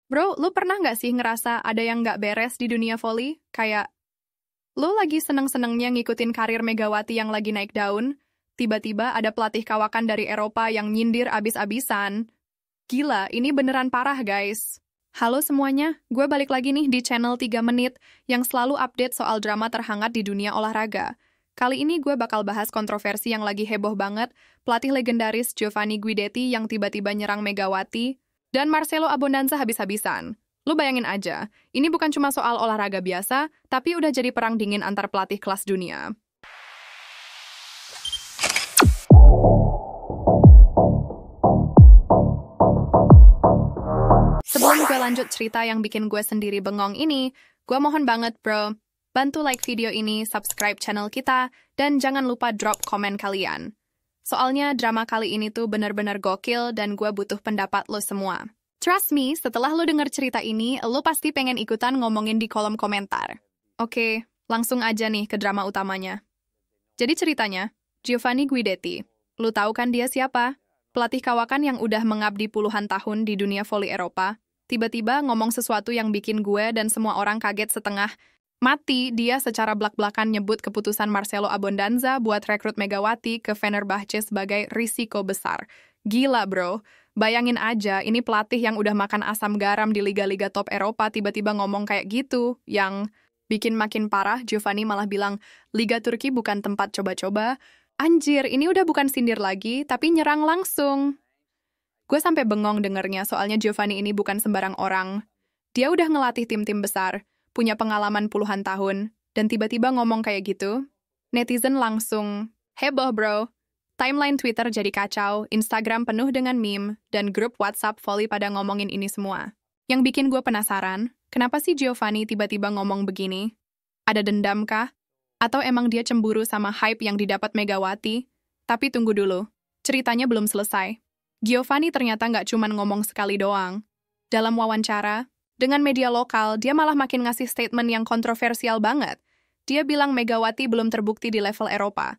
Bro, lu pernah nggak sih ngerasa ada yang nggak beres di dunia volley? Kayak, lu lagi seneng-senengnya ngikutin karir Megawati yang lagi naik daun, tiba-tiba ada pelatih kawakan dari Eropa yang nyindir abis-abisan. Gila, ini beneran parah guys. Halo semuanya, gue balik lagi nih di channel 3 menit yang selalu update soal drama terhangat di dunia olahraga. Kali ini gue bakal bahas kontroversi yang lagi heboh banget, pelatih legendaris Giovanni Guidetti yang tiba-tiba nyerang Megawati, dan Marcelo Abondanza habis-habisan. Lu bayangin aja, ini bukan cuma soal olahraga biasa, tapi udah jadi perang dingin antar pelatih kelas dunia. Sebelum gue lanjut cerita yang bikin gue sendiri bengong ini, gue mohon banget bro, bantu like video ini, subscribe channel kita, dan jangan lupa drop komen kalian. Soalnya drama kali ini tuh bener-bener gokil dan gue butuh pendapat lo semua. Trust me, setelah lo denger cerita ini, lo pasti pengen ikutan ngomongin di kolom komentar. Oke, langsung aja nih ke drama utamanya. Jadi ceritanya, Giovanni Guidetti. Lo tahu kan dia siapa? Pelatih kawakan yang udah mengabdi puluhan tahun di dunia voli Eropa. Tiba-tiba ngomong sesuatu yang bikin gue dan semua orang kaget setengah mati. Dia secara blak-blakan nyebut keputusan Marcelo Abondanza buat rekrut Megawati ke Fenerbahce sebagai risiko besar. Gila bro, bayangin aja ini pelatih yang udah makan asam garam di liga-liga top Eropa tiba-tiba ngomong kayak gitu. Yang bikin makin parah, Giovanni malah bilang, Liga Turki bukan tempat coba-coba. Anjir, ini udah bukan sindir lagi, tapi nyerang langsung. Gue sampai bengong dengernya soalnya Giovanni ini bukan sembarang orang. Dia udah ngelatih tim-tim besar, punya pengalaman puluhan tahun, dan tiba-tiba ngomong kayak gitu. Netizen langsung, heboh bro. Timeline Twitter jadi kacau, Instagram penuh dengan meme, dan grup WhatsApp volley pada ngomongin ini semua. Yang bikin gue penasaran, kenapa sih Giovanni tiba-tiba ngomong begini? Ada dendam kah? Atau emang dia cemburu sama hype yang didapat Megawati? Tapi tunggu dulu, ceritanya belum selesai. Giovanni ternyata nggak cuma ngomong sekali doang. Dalam wawancara, dengan media lokal, dia malah makin ngasih statement yang kontroversial banget. Dia bilang Megawati belum terbukti di level Eropa.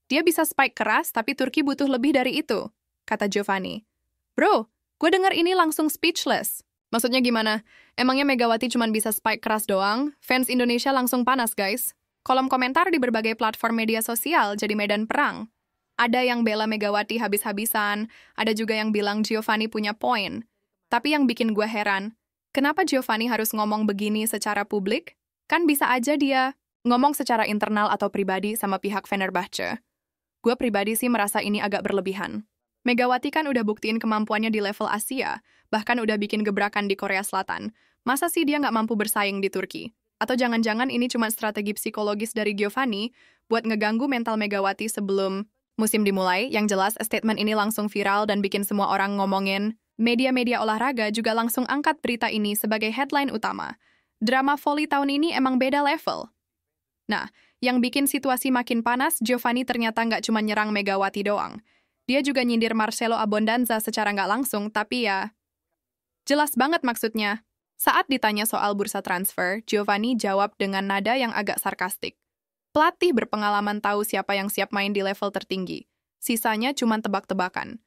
Dia bisa spike keras, tapi Turki butuh lebih dari itu, kata Giovanni. Bro, gue denger ini langsung speechless. Maksudnya gimana? Emangnya Megawati cuma bisa spike keras doang? Fans Indonesia langsung panas, guys. Kolom komentar di berbagai platform media sosial jadi medan perang. Ada yang bela Megawati habis-habisan, ada juga yang bilang Giovanni punya poin. Tapi yang bikin gue heran, kenapa Giovanni harus ngomong begini secara publik? Kan bisa aja dia ngomong secara internal atau pribadi sama pihak Fenerbahce. Gue pribadi sih merasa ini agak berlebihan. Megawati kan udah buktiin kemampuannya di level Asia, bahkan udah bikin gebrakan di Korea Selatan. Masa sih dia nggak mampu bersaing di Turki? Atau jangan-jangan ini cuma strategi psikologis dari Giovanni buat ngeganggu mental Megawati sebelum musim dimulai? Yang jelas, statement ini langsung viral dan bikin semua orang ngomongin. Media-media olahraga juga langsung angkat berita ini sebagai headline utama. Drama volley tahun ini emang beda level. Nah, yang bikin situasi makin panas, Giovanni ternyata nggak cuma nyerang Megawati doang. Dia juga nyindir Marcelo Abondanza secara nggak langsung, tapi ya jelas banget maksudnya. Saat ditanya soal bursa transfer, Giovanni jawab dengan nada yang agak sarkastik. Pelatih berpengalaman tahu siapa yang siap main di level tertinggi. Sisanya cuma tebak-tebakan.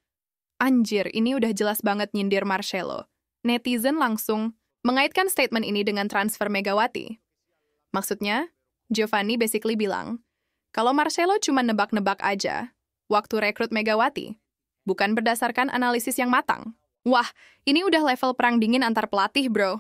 Anjir, ini udah jelas banget nyindir Marcelo. Netizen langsung mengaitkan statement ini dengan transfer Megawati. Maksudnya, Giovanni basically bilang, kalau Marcelo cuma nebak-nebak aja, waktu rekrut Megawati, bukan berdasarkan analisis yang matang. Wah, ini udah level perang dingin antar pelatih, bro.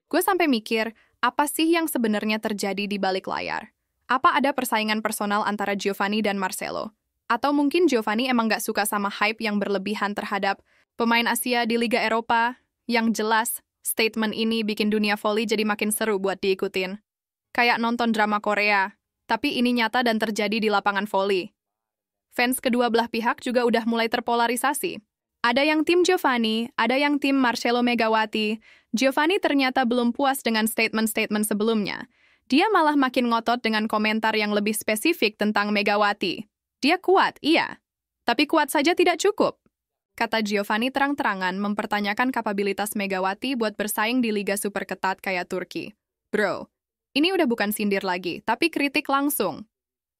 Gue sampai mikir, apa sih yang sebenarnya terjadi di balik layar? Apa ada persaingan personal antara Giovanni dan Marcelo? Atau mungkin Giovanni emang gak suka sama hype yang berlebihan terhadap pemain Asia di Liga Eropa? Yang jelas, statement ini bikin dunia volley jadi makin seru buat diikutin. Kayak nonton drama Korea, tapi ini nyata dan terjadi di lapangan volley. Fans kedua belah pihak juga udah mulai terpolarisasi. Ada yang tim Giovanni, ada yang tim Marcelo Megawati. Giovanni ternyata belum puas dengan statement-statement sebelumnya. Dia malah makin ngotot dengan komentar yang lebih spesifik tentang Megawati. Dia kuat, iya. Tapi kuat saja tidak cukup. Kata Giovanni terang-terangan mempertanyakan kapabilitas Megawati buat bersaing di liga super ketat kayak Turki. Bro, ini udah bukan sindir lagi, tapi kritik langsung.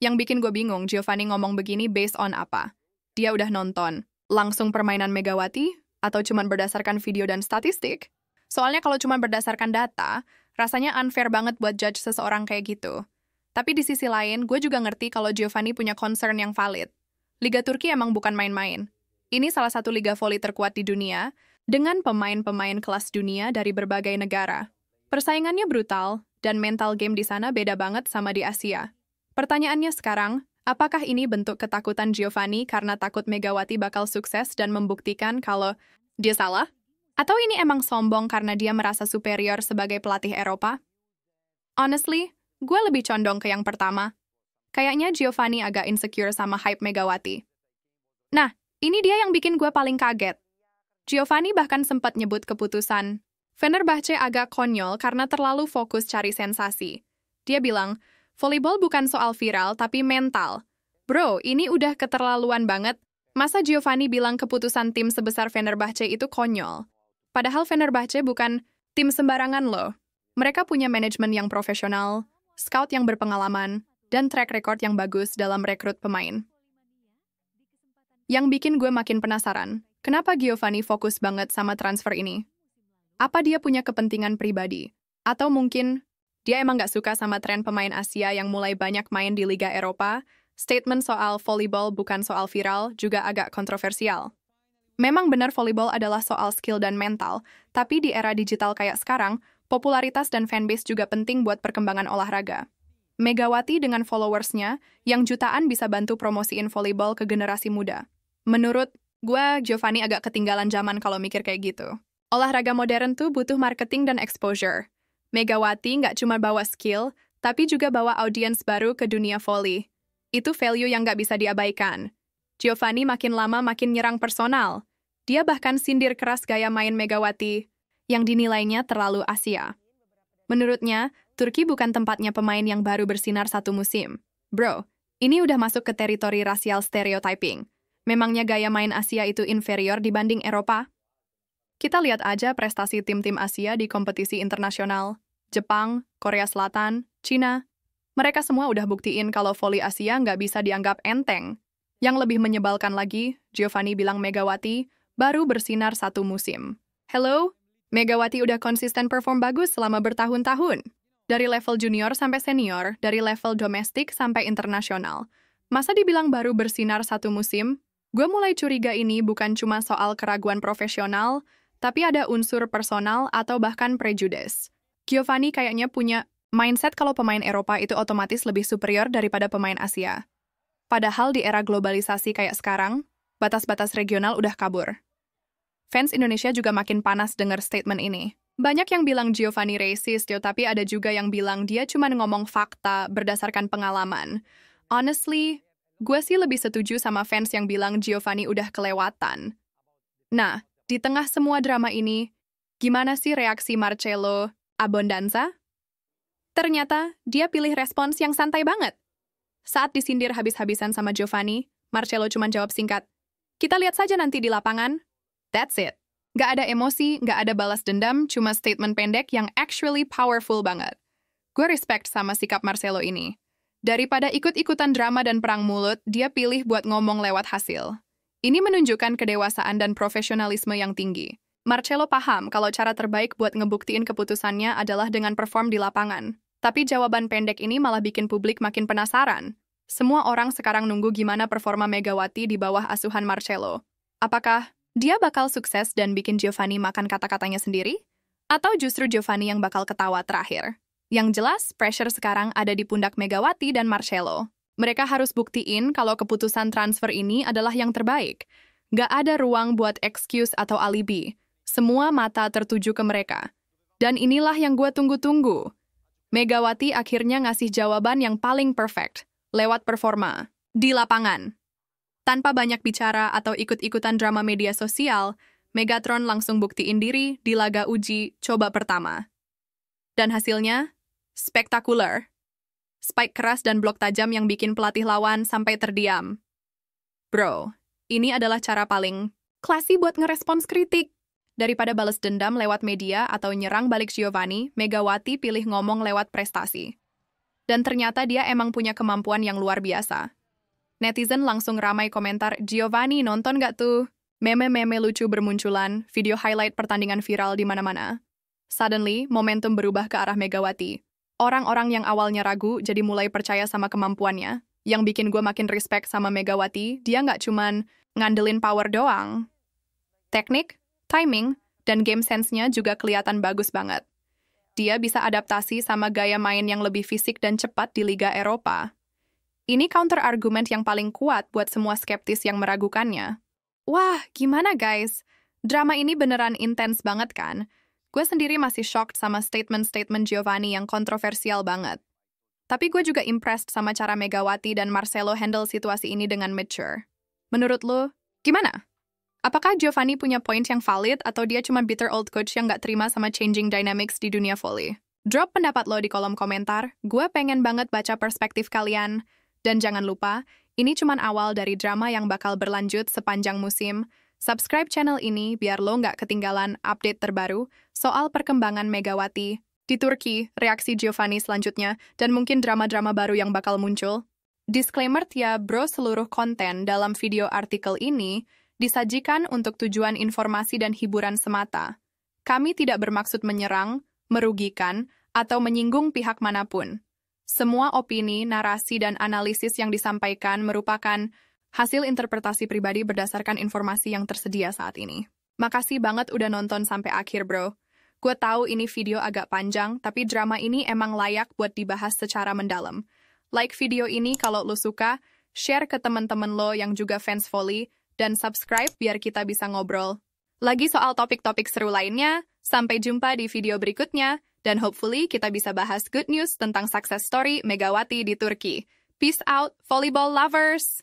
Yang bikin gue bingung, Giovanni ngomong begini based on apa? Dia udah nonton langsung permainan Megawati? Atau cuman berdasarkan video dan statistik? Soalnya kalau cuma berdasarkan data, rasanya unfair banget buat judge seseorang kayak gitu. Tapi di sisi lain, gue juga ngerti kalau Giovanni punya concern yang valid. Liga Turki emang bukan main-main. Ini salah satu liga voli terkuat di dunia, dengan pemain-pemain kelas dunia dari berbagai negara. Persaingannya brutal, dan mental game di sana beda banget sama di Asia. Pertanyaannya sekarang, apakah ini bentuk ketakutan Giovanni karena takut Megawati bakal sukses dan membuktikan kalau dia salah? Atau ini emang sombong karena dia merasa superior sebagai pelatih Eropa? Honestly, gue lebih condong ke yang pertama. Kayaknya Giovanni agak insecure sama hype Megawati. Nah, ini dia yang bikin gue paling kaget. Giovanni bahkan sempat nyebut keputusan Fenerbahce agak konyol karena terlalu fokus cari sensasi. Dia bilang, volleyball bukan soal viral tapi mental. Bro, ini udah keterlaluan banget. Masa Giovanni bilang keputusan tim sebesar Fenerbahce itu konyol? Padahal Fenerbahce bukan tim sembarangan loh. Mereka punya manajemen yang profesional, scout yang berpengalaman, dan track record yang bagus dalam rekrut pemain. Yang bikin gue makin penasaran, kenapa Giovanni fokus banget sama transfer ini? Apa dia punya kepentingan pribadi? Atau mungkin dia emang gak suka sama tren pemain Asia yang mulai banyak main di Liga Eropa? Statement soal volleyball bukan soal viral juga agak kontroversial. Memang benar volleyball adalah soal skill dan mental, tapi di era digital kayak sekarang, popularitas dan fanbase juga penting buat perkembangan olahraga. Megawati dengan followersnya, yang jutaan bisa bantu promosiin volleyball ke generasi muda. Menurut gue, Giovanni agak ketinggalan zaman kalau mikir kayak gitu. Olahraga modern tuh butuh marketing dan exposure. Megawati nggak cuma bawa skill, tapi juga bawa audiens baru ke dunia volley. Itu value yang nggak bisa diabaikan. Giovanni makin lama makin nyerang personal. Dia bahkan sindir keras gaya main Megawati, yang dinilainya terlalu Asia. Menurutnya, Turki bukan tempatnya pemain yang baru bersinar satu musim. Bro, ini udah masuk ke teritori rasial stereotyping. Memangnya gaya main Asia itu inferior dibanding Eropa? Kita lihat aja prestasi tim-tim Asia di kompetisi internasional. Jepang, Korea Selatan, Cina. Mereka semua udah buktiin kalau voli Asia nggak bisa dianggap enteng. Yang lebih menyebalkan lagi, Giovanni bilang Megawati baru bersinar satu musim. Hello? Megawati udah konsisten perform bagus selama bertahun-tahun. Dari level junior sampai senior, dari level domestik sampai internasional. Masa dibilang baru bersinar satu musim? Gue mulai curiga ini bukan cuma soal keraguan profesional, tapi ada unsur personal atau bahkan prejudice. Giovanni kayaknya punya mindset kalau pemain Eropa itu otomatis lebih superior daripada pemain Asia. Padahal di era globalisasi kayak sekarang, batas-batas regional udah kabur. Fans Indonesia juga makin panas dengar statement ini. Banyak yang bilang Giovanni racist, tapi ada juga yang bilang dia cuma ngomong fakta berdasarkan pengalaman. Honestly, gue sih lebih setuju sama fans yang bilang Giovanni udah kelewatan. Nah, di tengah semua drama ini, gimana sih reaksi Marcelo Abondanza? Ternyata, dia pilih respons yang santai banget. Saat disindir habis-habisan sama Giovanni, Marcelo cuma jawab singkat, "Kita lihat saja nanti di lapangan." That's it. Nggak ada emosi, nggak ada balas dendam, cuma statement pendek yang actually powerful banget. Gue respect sama sikap Marcelo ini. Daripada ikut-ikutan drama dan perang mulut, dia pilih buat ngomong lewat hasil. Ini menunjukkan kedewasaan dan profesionalisme yang tinggi. Marcelo paham kalau cara terbaik buat ngebuktiin keputusannya adalah dengan perform di lapangan. Tapi jawaban pendek ini malah bikin publik makin penasaran. Semua orang sekarang nunggu gimana performa Megawati di bawah asuhan Marcelo. Apakah dia bakal sukses dan bikin Giovanni makan kata-katanya sendiri? Atau justru Giovanni yang bakal ketawa terakhir? Yang jelas, pressure sekarang ada di pundak Megawati dan Marcelo. Mereka harus buktiin kalau keputusan transfer ini adalah yang terbaik. Nggak ada ruang buat excuse atau alibi. Semua mata tertuju ke mereka. Dan inilah yang gue tunggu-tunggu. Megawati akhirnya ngasih jawaban yang paling perfect, lewat performa, di lapangan. Tanpa banyak bicara atau ikut-ikutan drama media sosial, Megatron langsung buktiin diri di laga uji coba pertama. Dan hasilnya, spektakuler. Spike keras dan blok tajam yang bikin pelatih lawan sampai terdiam. Bro, ini adalah cara paling classy buat ngerespons kritik. Daripada balas dendam lewat media atau nyerang balik Giovanni, Megawati pilih ngomong lewat prestasi. Dan ternyata dia emang punya kemampuan yang luar biasa. Netizen langsung ramai komentar, "Giovanni, nonton gak tuh?" Meme-meme lucu bermunculan, video highlight pertandingan viral di mana-mana. Suddenly, momentum berubah ke arah Megawati. Orang-orang yang awalnya ragu jadi mulai percaya sama kemampuannya. Yang bikin gue makin respect sama Megawati, dia nggak cuman ngandelin power doang. Teknik, timing, dan game sense-nya juga kelihatan bagus banget. Dia bisa adaptasi sama gaya main yang lebih fisik dan cepat di Liga Eropa. Ini counter argument yang paling kuat buat semua skeptis yang meragukannya. Wah, gimana guys? Drama ini beneran intens banget kan? Gue sendiri masih shocked sama statement-statement Giovanni yang kontroversial banget. Tapi gue juga impressed sama cara Megawati dan Marcelo handle situasi ini dengan mature. Menurut lo, gimana? Apakah Giovanni punya point yang valid atau dia cuma bitter old coach yang gak terima sama changing dynamics di dunia volley? Drop pendapat lo di kolom komentar. Gue pengen banget baca perspektif kalian. Dan jangan lupa, ini cuma awal dari drama yang bakal berlanjut sepanjang musim. Subscribe channel ini biar lo nggak ketinggalan update terbaru soal perkembangan Megawati di Turki, reaksi Giovanni selanjutnya, dan mungkin drama-drama baru yang bakal muncul. Disclaimer ya bro, seluruh konten dalam video artikel ini disajikan untuk tujuan informasi dan hiburan semata. Kami tidak bermaksud menyerang, merugikan, atau menyinggung pihak manapun. Semua opini, narasi, dan analisis yang disampaikan merupakan hasil interpretasi pribadi berdasarkan informasi yang tersedia saat ini. Makasih banget udah nonton sampai akhir, bro. Gue tahu ini video agak panjang, tapi drama ini emang layak buat dibahas secara mendalam. Like video ini kalau lo suka, share ke teman-teman lo yang juga fans volley, dan subscribe biar kita bisa ngobrol lagi soal topik-topik seru lainnya. Sampai jumpa di video berikutnya. Dan hopefully kita bisa bahas good news tentang success story Megawati di Turki. Peace out, volleyball lovers!